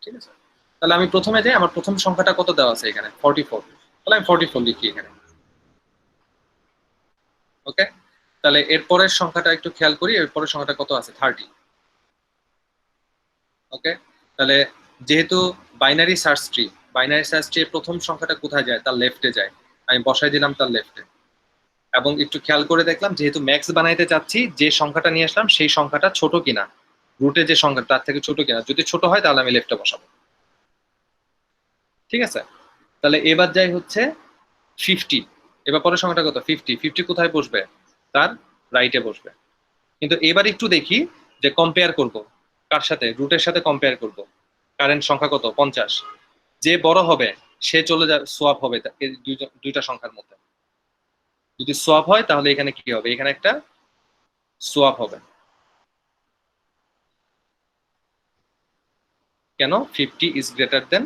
ঠিক আছে? তাহলে আমি প্রথমে যাই, আমার প্রথম সংখ্যাটা কত দেওয়া আছে এখানে 44, তাহলে আমি 44 লিখি এখানে। ওকে, তাহলে এরপরের সংখ্যাটা একটু খেয়াল করি, এরপরের সংখ্যাটা কত আছে 30। ওকে, তাহলে যেহেতু binary search tree, binary search tree এর প্রথম সংখ্যাটা কোথায় যায়, তার লেফটে যায়, আমি বসাই দিলাম তার লেফটে। এবং একটু খেয়াল করে দেখলাম যেহেতু ম্যাক্স বানাইতে চাচ্ছি, যে সংখ্যাটা নিয়ে আসলাম সেই সংখ্যাটা ছোট কিনা, রুটে যে সংখ্যা তার থেকে ছোট কিনা, যদি ছোট হয় তাহলে আমি লেফটে বসাবো। ঠিক আছে, তাহলে এবার যাই হচ্ছে 50, এবার পরের সংখ্যাটা কত 50, 50 কোথায় বসবে, তার রাইটে বসবে। কিন্তু এবার একটু দেখি যে কম্পেয়ার করব কার সাথে, রুটের সাথে কম্পেয়ার করব। কারেন্ট সংখ্যা কত 50, যে বড় হবে সে চলে যাবে, সোয়াপ হবে এই দুইটা সংখ্যার মধ্যে। যদি সোয়াপ হয় তাহলে এখানে কি হবে, এখানে একটা সোয়াপ হবে। কেন, 50 ইজ গ্রেটার দেন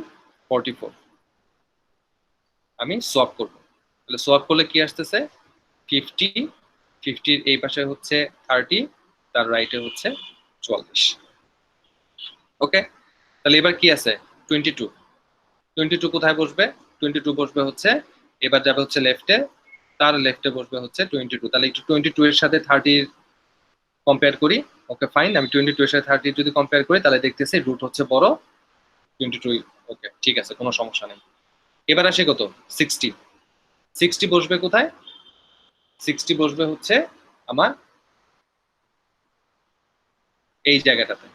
44, আমি সোয়াপ করব। তাহলে সোয়াপ করলে কি আসতেছে 50, 50 এই পাশে হচ্ছে 30, তার রাইটে হচ্ছে 44। ওকে, তাহলে এবার কি আছে 22, 22 কোথায় বসবে, 22 বসবে হচ্ছে, এবার যাবে হচ্ছে লেফটে, তার লেফটে বসবে হচ্ছে 22। তাহলে একটু 22 এর সাথে 30 কম্পেয়ার করি। ওকে ফাইন, আমি 22 এর সাথে 30 যদি কম্পেয়ার করি তাহলে দেখতেছি রুট হচ্ছে বড় 22। ওকে ঠিক আছে, কোনো সমস্যা নেই। এবার আসে কত 60, 60 বসবে কোথায়, 60 বসবে হচ্ছে আমার এই জায়গাটাতে।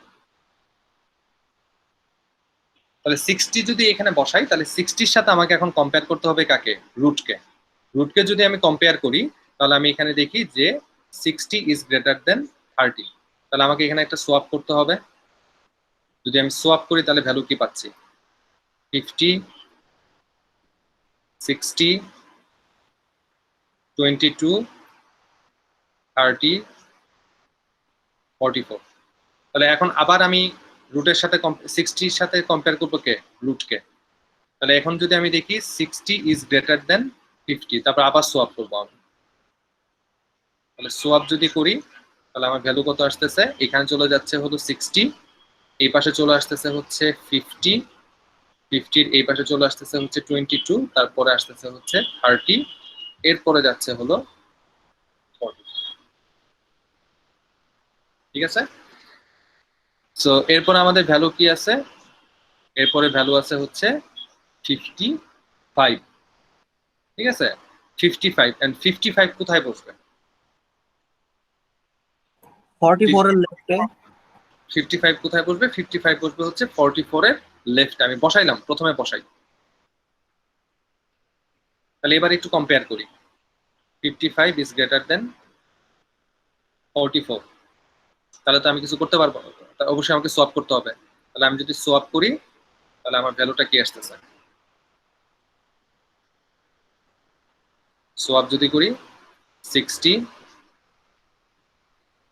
তাহলে 60 যদি এখানে বসাই তাহলে 60 এর সাথে আমাকে এখন কম্পেয়ার করতে হবে কাকে, রুটকে। রুটকে যদি আমি কম্পেয়ার করি তাহলে আমি এখানে দেখি যে 60 ইজ গ্রেটার দেন 30, তাহলে আমাকে এখানে একটা সোয়াপ করতে হবে। যদি আমি সোয়াপ করি তাহলে ভ্যালু কি পাচ্ছি 50, 60, 22, 30, 44। তাহলে এখন আবার আমি রুটের সাথে 60 এর সাথে কম্পেয়ার করবো কে, রুটকে। তাহলে এখন যদি আমি দেখি 60 ইজ গ্রেটার দেন 50, তারপর আবার সোয়াপ করবো আমি। তাহলে সোয়াপ যদি করি তাহলে আমার ভ্যালু কত আসতেছে, এখানে চলে যাচ্ছে হলো 60, এই পাশে চলে আসতেছে হচ্ছে 50, 50 এই পাশে চলে আসতেছে হচ্ছে 22, তারপরে আসতেছে হচ্ছে 30, এরপরে যাচ্ছে হলো 40। ঠিক আছে, সো এরপর আমাদের ভ্যালু কি আছে, এরপরে ভ্যালু আছে হচ্ছে 55। ঠিক আছে, 55 এন্ড 55 কোথায় বসবে, 44 এর লেফটে। 55 কোথায় বসবে, 55 বসবে হচ্ছে 44 এর লেফট, আমি বসাইলাম, প্রথমে বসাই। তাহলে এবার একটু কম্পেয়ার করি, 55 ইজ গ্রেটার দেন 44, তাহলে তো আমি কিছু করতে পারবো না, অবশ্যই আমাকে সোয়াপ করতে হবে। তাহলে আমি যদি সোয়াপ করি তাহলে আমার ভ্যালুটা কি আসতেছে, সোয়াপ যদি করি 60,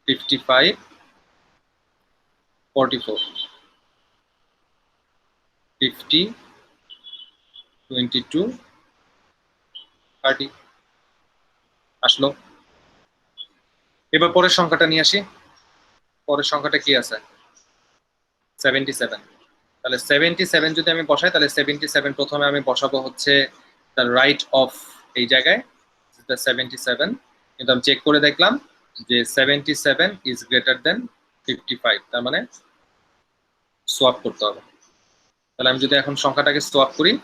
55, 44, 50, 22, 30 আসলো। এবার পরের সংখ্যাটা নিয়ে আসি, পরের সংখ্যাটা কি আছে 77। তাহলে 77 যদি আমি বসাই তাহলে 77 প্রথমে আমি বসাবো হচ্ছে দ্য রাইট অফ এই জায়গায় 77, কিন্তু আমি চেক করে দেখলাম যে 77 ইজ গ্রেটার দেন 55, তার মানে সোয়াপ করতে হবে। তাহলে আমি যদি এখন সংখ্যাটাকে সোয়াপ করি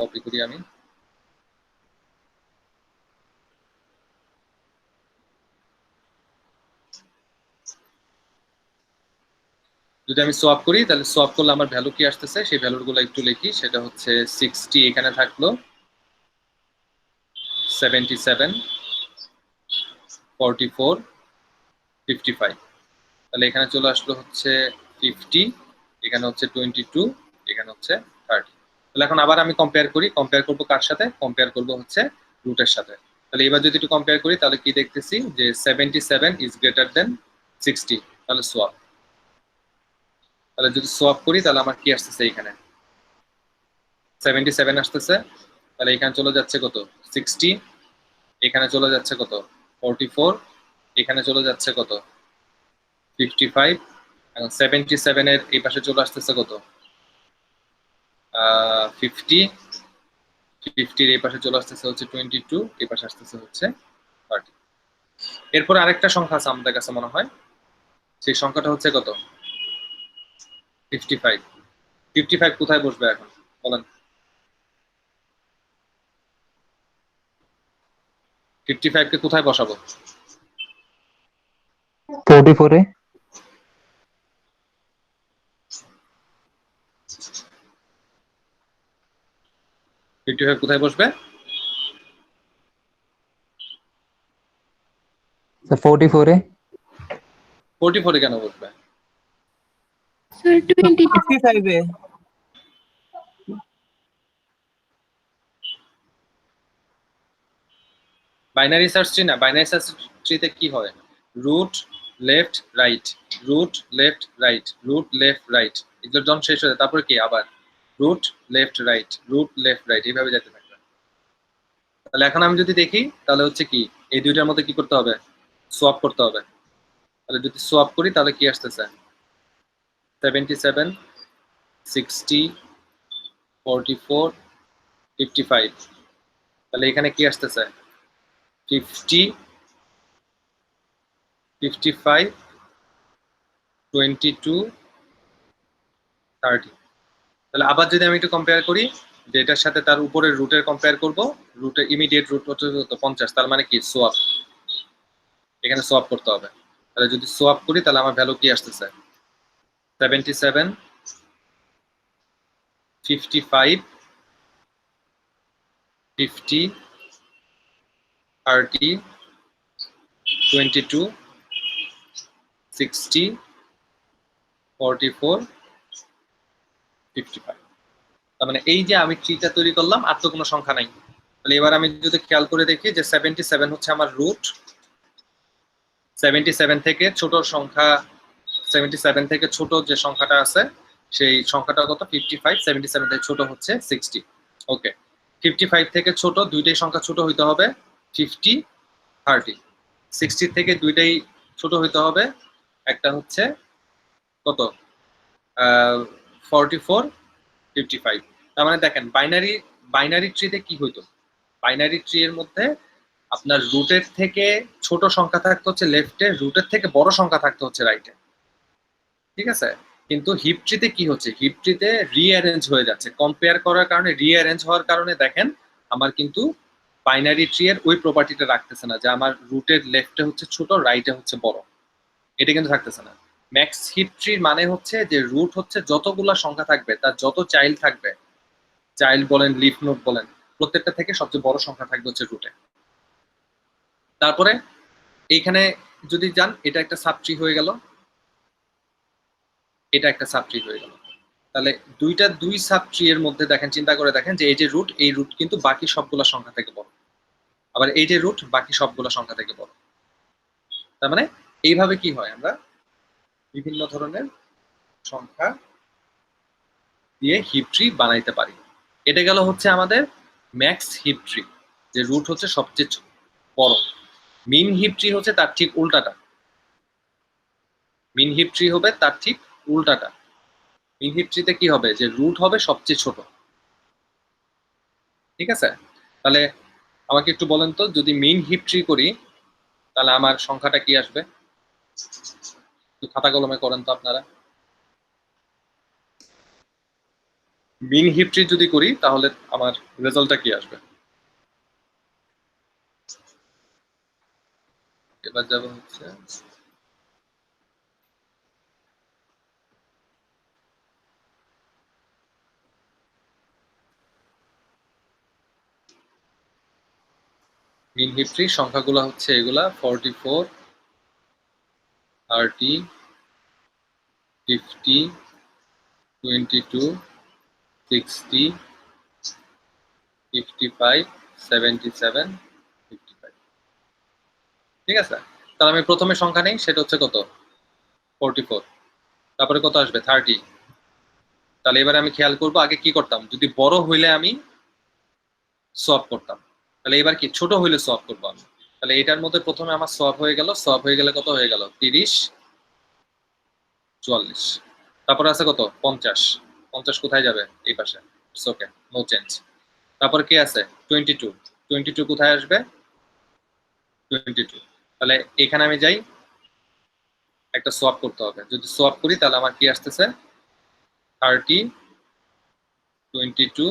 কপি করি আমি, যদি আমি সোয়াপ করি তাহলে সোয়াপ করলে আমার ভ্যালু কি আসতেছে সেই ভ্যালুগুলো একটু লিখি, সেটা হচ্ছে 60 এখানে থাকলো, 77, 44, 55, তাহলে এখানে চলে আসলো হচ্ছে 50, এখানে হচ্ছে 22, এখানে হচ্ছে 30। তাহলে এখন আবার আমি কম্পেয়ার করি, কম্পেয়ার করবো কার সাথে, কম্পেয়ার করবো হচ্ছে রুটের সাথে। তাহলে এবার যদি একটু কম্পেয়ার করি তাহলে কি দেখতেছি যে 77 ইজ গ্রেটার দেন 60, তাহলে সোয়াপ। তাহলে যদি সোয়াপ করি তাহলে আমার কি আসতেছে, এখানে 77 আসতেছে, তাহলে এখানে চলে যাচ্ছে কত 60, এখানে চলে যাচ্ছে কত 44, এখানে চলে যাচ্ছে কত 55, এখন 77 এর এই পাশে চলে আসতেছে কত 50, 50 এর এই পাশে চলে আসতেছে হচ্ছে 22, এই পাশে আসতেছে হচ্ছে 30। এরপর আরেকটা সংখ্যা আছে আমাদের কাছে মনে হয়, সেই সংখ্যাটা হচ্ছে কত 55। 55 কোথায় বসবে এখন বলেন? 55 কে কোথায় বসাবো? 44 এ 55 কোথায় বসবে? স্যার 44 এ 44 এ কেন বসবে? Sir, 22. 55 এ বাইনারি সার্চ ট্রি না, বাইনারি সার্চ ট্রিতে কি হয়, root left right, root left right, root left right, এগুলো যখন শেষ হয়ে যায় তারপরে কি আবার root left right, root left right, এইভাবে যেতে থাকবে। তাহলে এখন আমি যদি দেখি তাহলে হচ্ছে কি এই দুইটার মধ্যে কি করতে হবে, সোয়াপ করতে হবে। তাহলে যদি সোয়াপ করি তাহলে কি আসতেছে 77, 60, 44, 55। তাহলে এখানে কি আসতেছে 50, 55, 22, 30। তাহলে আবার যদি আমি একটু কম্পেয়ার করি যে এটার সাথে তার উপরের রুটের কম্পেয়ার করব, রুটের ইমিডিয়েট রুট হচ্ছে 50, তার মানে কি সোয়াপ, এখানে সোয়াপ করতে হবে। তাহলে যদি সোয়াপ করি তাহলে আমার ভ্যালু কি আসতেছে 77, 55, 50, 30, 22, 60, 44, 55। তার মানে এই যে আমি ট্রিটা তৈরি করলাম আর তো কোনো সংখ্যা নাই। তাহলে এবার আমি যদি খেয়াল করে দেখি যে 77 হচ্ছে আমার রুট, 77 থেকে ছোট সংখ্যা, 77 থেকে ছোট যে সংখ্যাটা আছে সেই সংখ্যাটা কত 55, 77 থেকে ছোট হচ্ছে 60। ওকে, 55 থেকে ছোট দুইটাই সংখ্যা ছোট হইতে হবে 50, 30। 60 থেকে দুইটাই ছোট হইতে হবে, একটা হচ্ছে কত 44, 55। তার মানে দেখেন বাইনারি ট্রিতে কি হইতো, বাইনারি ট্রি এর মধ্যে আপনার রুটের থেকে ছোট সংখ্যা থাকতে হচ্ছে লেফটে, রুটের থেকে বড় সংখ্যা থাকতে হচ্ছে রাইটে, ঠিক আছে? কিন্তু হিপ ট্রিতে কি হচ্ছে, হিপ ট্রিতে রিঅ্যারেঞ্জ হয়ে যাচ্ছে, কম্পেয়ার করার কারণে রিঅ্যারেঞ্জ হওয়ার কারণে দেখেন আমার কিন্তু বাইনারি ট্রি এর ওই প্রপার্টিটা রাখতেছে না যে আমার রুটের লেফটে হচ্ছে ছোট রাইটে হচ্ছে বড়, এটা কিন্তু থাকতেছে না। ম্যাক্স হিপ ট্রির মানে হচ্ছে যে রুট হচ্ছে যতগুলা সংখ্যা থাকবে তার যত চাইল্ড থাকবে, চাইল্ড বলেন লিফ নোড বলেন, প্রত্যেকটা থেকে সবচেয়ে বড় সংখ্যা থাকবে হচ্ছে রুটে। তারপরে এইখানে যদি যান এটা একটা সাবট্রি হয়ে গেল, এটা একটা সাবট্রি হয়ে গেল। তাহলে দুই সাবট্রি এর মধ্যে দেখেন, চিন্তা করে দেখেন যে এই যে রুট, এই রুট কিন্তু বাকি সবগুলা সংখ্যা থেকে বড়, আবার এই যে রুট বাকি সবগুলা সংখ্যা থেকে বড়। তার মানে এইভাবে কি হয়, আমরা বিভিন্ন ধরনের সংখ্যা দিয়ে হিপ ট্রি বানাইতে পারি। এটা গেল হচ্ছে আমাদের ম্যাক্স হিপ ট্রি, যে রুট হচ্ছে সবচেয়ে বড়। মিন হিপ ট্রি হচ্ছে তার ঠিক উল্টাটা, মিন হিপ ট্রি হবে তার ঠিক উল্টাটা। মিন হিপ ট্রিতে কি হবে, যে রুট হবে সবচেয়ে ছোট, ঠিক আছে? তাহলে আমাকে একটু বলেন তো, যদি মিন হিপ ট্রি করি তাহলে আমার সংখ্যাটা কি আসবে, একটু খাতা কলমে করেন তো আপনারা। মিন হিপ ট্রি যদি করি তাহলে আমার রেজাল্টটা কি আসবে? এবার যাবো হচ্ছে মিন হিপ ট্রি, সংখ্যাগুলো হচ্ছে এগুলা 44, 30, 50, 22, 60, 55, 77, 55। ঠিক আছে? তাহলে আমি প্রথমে সংখ্যা নেই, সেটা হচ্ছে কত 44, তারপরে কত আসবে 30। তাহলে এবারে আমি খেয়াল করবো আগে কি করতাম, যদি বড় হইলে আমি সোয়াপ করতাম, তাহলে এবার কি ছোট হইলে সোয়াপ করবো আমি। তাহলে এটার মধ্যে প্রথমে আমার সোয়াপ হয়ে গেল, সোয়াপ হয়ে গেলে কত হয়ে গেল 30 44, তারপর আছে কত 50, 50 কোথায় যাবে এই পাশে, ওকে নো চেঞ্জ। তারপর কি আছে 22, 22 কোথায় আসবে 22, তাহলে এখানে আমি যাই, একটা সোয়াপ করতে হবে, যদি সোয়াপ করি তাহলে আমার কি আসতেছে 30 22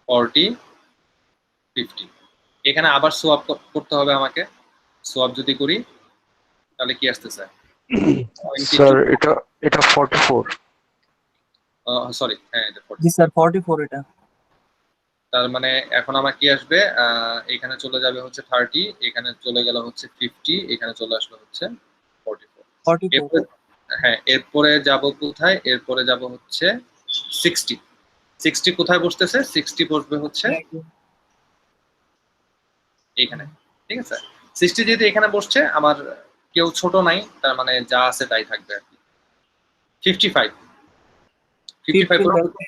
40 50, এখানে আবার সোয়াপ করতে হবে আমাকে, সোয়াপ যদি করি তাহলে কি আসতেছে স্যার এটা এটা 44 সরি হ্যাঁ এটা 40। জি স্যার 44 এটা। তার মানে এখন আমার কি আসবে এখানে চলে যাবে হচ্ছে 30, এখানে চলে গেল হচ্ছে 50, এখানে চলে আসলো হচ্ছে 44। 44 এরপরে হ্যাঁ এরপরে যাব কোথায়, এরপরে যাব হচ্ছে 60, 60 কোথায় বসতেছে 60 বসবে হচ্ছে এখানে, ঠিক আছে 60 যেহেতু এখানে বসছে আমার কেউ ছোট নাই, তার মানে যা আছে তাই থাকবে আর কি। 55, 55 50 বসবে,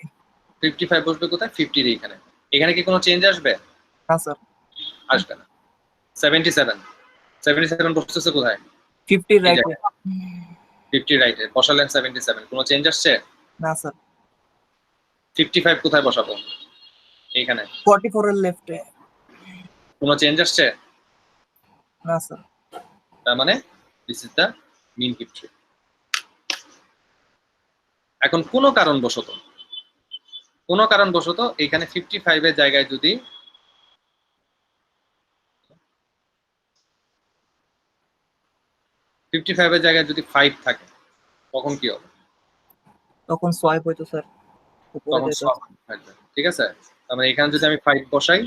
55 বসবে কোথায় 50 এর এখানে, এখানে কি কোনো চেঞ্জ আসবে না স্যার আসবে না। 77, 77 বসতেছে কোথায় 50 এই রাইট জায়গায়, 50 রাইটে বসালেন 77, কোনো চেঞ্জ আসছে। না স্যার 55 কোথায় বসাবো এইখানে, 44 এর লেফটে কোনো চেঞ্জ আসছে, না স্যার তার মানে this is the min heap tree. এখন কোনো কারণবশত এখানে 55 এর জায়গায় যদি 55 এর জায়গায় যদি 5 থাকে তখন কি হবে, তখন সোয়াইপ হইতো স্যার উপরে তখন যেত। সোয়াপ থাকবে, ঠিক আছে। তার মানে এখানে যদি আমি 5 বসাই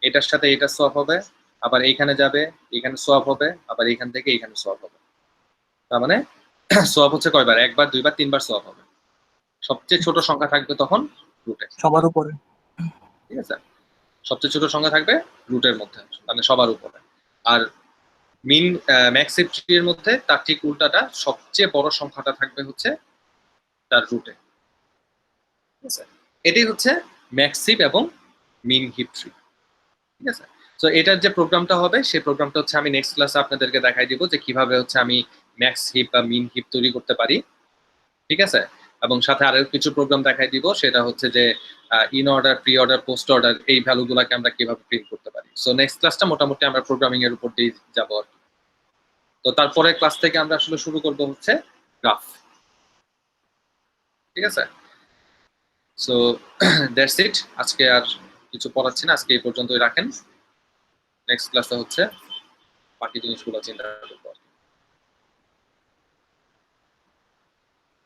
এটার সাথে এটা সোয়াপ হবে, আবার এইখানে যাবে, এখানে সোয়াপ হবে, আবার এখান থেকে এখানে সোয়াপ হবে, তার মানে সোয়াপ হচ্ছে কয়বার, একবার দুইবার তিনবার সোয়াপ হবে। সবচেয়ে ছোট সংখ্যা থাকবে তখন রুটে, সবার উপরে। ঠিক আছে, সবচেয়ে ছোট সংখ্যা থাকবে রুটের মধ্যে মানে সবার উপরে। আর মিন ম্যাক্স হিপ ট্রি এর মধ্যে তার ঠিক উল্টাটা, সবচেয়ে বড় সংখ্যাটা থাকবে হচ্ছে তার রুটে, ঠিক আছে। এটাই হচ্ছে ম্যাক্স হিপ এবং মিন হিপ ট্রি, ঠিক আছে। তো এটার যে প্রোগ্রামটা হবে সেই প্রোগ্রামটা হচ্ছে আমি নেক্সট ক্লাসে আপনাদেরকে দেখাই দিব যে কিভাবে হচ্ছে আমি ম্যাক্স হিপ বা মিন হিপ তৈরি করতে পারি, ঠিক আছে। এবং সাথে আরো কিছু প্রোগ্রাম দেখাই দিব, সেটা হচ্ছে যে in order, pre order, post order এই ভ্যালুগুলোকে আমরা কিভাবে প্রিন্ট করতে পারি। সো নেক্সট ক্লাসটা মোটামুটি আমরা প্রোগ্রামিং এর উপর দিয়ে যাব আর কি। তো তারপরে ক্লাস থেকে আমরা আসলে শুরু করব হচ্ছে গ্রাফ, ঠিক আছে। সো দ্যাটস ইট, আজকে আর কিছু পড়াচ্ছি না, আজকে এই পর্যন্তই রাখেন। নেক্সট ক্লাসে হচ্ছে বাকি জিনিসগুলো চিন্তা করবো।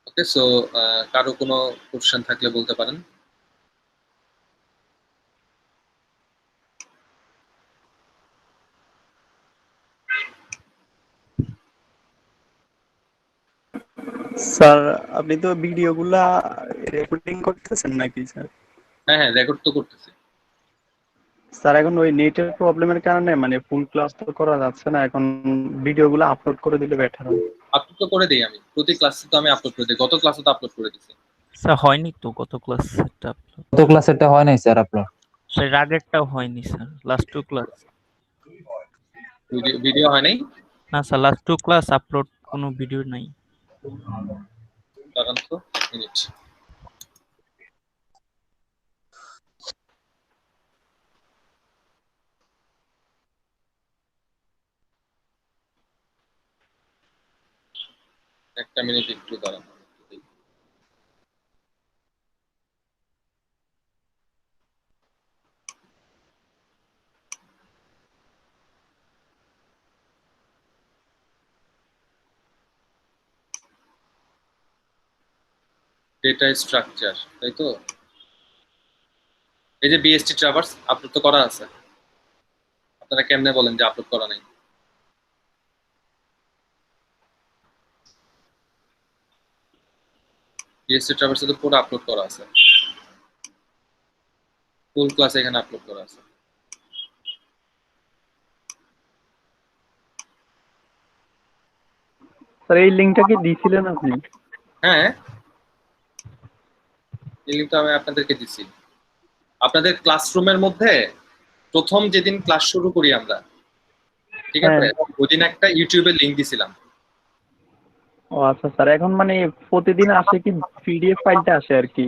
ওকে, সো কারো কোনো কোশ্চেন থাকলে বলতে পারেন। স্যার আপনি তো ভিডিওগুলা রেকর্ডিং করতেছেন নাকি স্যার? হ্যাঁ হ্যাঁ রেকর্ড তো করতেছি। স্যার এখন ওই নেটের প্রবলেমের কারণে মানে ফুল ক্লাস তো করা যাচ্ছে না, এখন ভিডিওগুলো আপলোড করে দিলে বেটার হয়। আপলোড তো করে দিই আমি, প্রতি ক্লাসে তো আমি আপলোড করে দিই, গত ক্লাসে তো আপলোড করে দিছি। স্যার হয়নি তো গত ক্লাস সেটটা আপলোড, গত ক্লাসেরটা হয় নাই স্যার আপনার? স্যার আগেরটাও হয়নি sir, last two class. Video হয় নাই, না sir last two class upload কোনো ভিডিও নাই। দাঁড়ান তো মিনিট। একটা মিনিট একটু দাঁড়ান। ডেটা স্ট্রাকচার, তাই তো। এই যে বিএসটি ট্রাভার্স আপলোড তো করা আছে, আপনারা কেমনে বলেন যে আপলোড করা নাই? বিএসটি ট্রাভার্সে তো পুরো আপলোড করা আছে, ফুল ক্লাস এখানে আপলোড করা আছে। স্যার এই লিংকটা কি দিয়েছিলেন আপনি? হ্যাঁ এই লিঙ্কটা আমি আপনাদেরকে দিছি। আপনাদের ক্লাসরুমের মধ্যে প্রথম যেদিন ক্লাস শুরু করি আমরা, ঠিক আছে? ওই দিন একটা ইউটিউবে লিংক দিছিলাম। ও আচ্ছা স্যার, এখন মানে প্রতিদিন আসে কি পিডিএফ ফাইলটা আসে আর কি?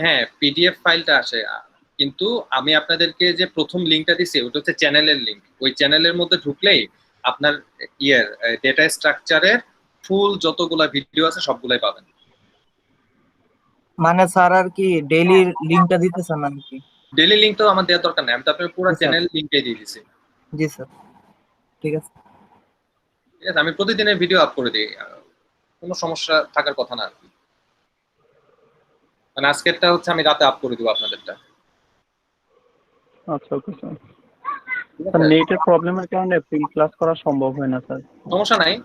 হ্যাঁ পিডিএফ ফাইলটা আসে, কিন্তু আমি আপনাদেরকে যে প্রথম লিংকটা দিছি ওটা হচ্ছে চ্যানেলের লিংক। ওই চ্যানেলের মধ্যে ঢুকলেই আপনার ডেটা স্ট্রাকচারের ফুল যতগুলা ভিডিও আছে সবগুলাই পাবেন। মানে স্যার আর কি ডেইলি লিংকটা দিতেছেন নাকি? ডেইলি লিংক তো আমার দেওয়ার দরকার নেই, আমি তো আপনার পুরো জি, স্যার। চ্যানেল লিংকটাই দিয়ে দিছি। জি স্যার, ঠিক আছে। ঠিক আছে, আমি প্রতিদিনের ভিডিও আপ করে দিই, কোনো সমস্যা থাকার কথা না আর কি। মানে আজকেরটা হচ্ছে আমি রাতে আপ করে দিব আপনাদেরটা। আচ্ছা ওকে স্যার। স্যার নেটের প্রবলেমের কারণে ফিল্ড ক্লাস করা সম্ভব হয় না স্যার। সমস্যা নাই,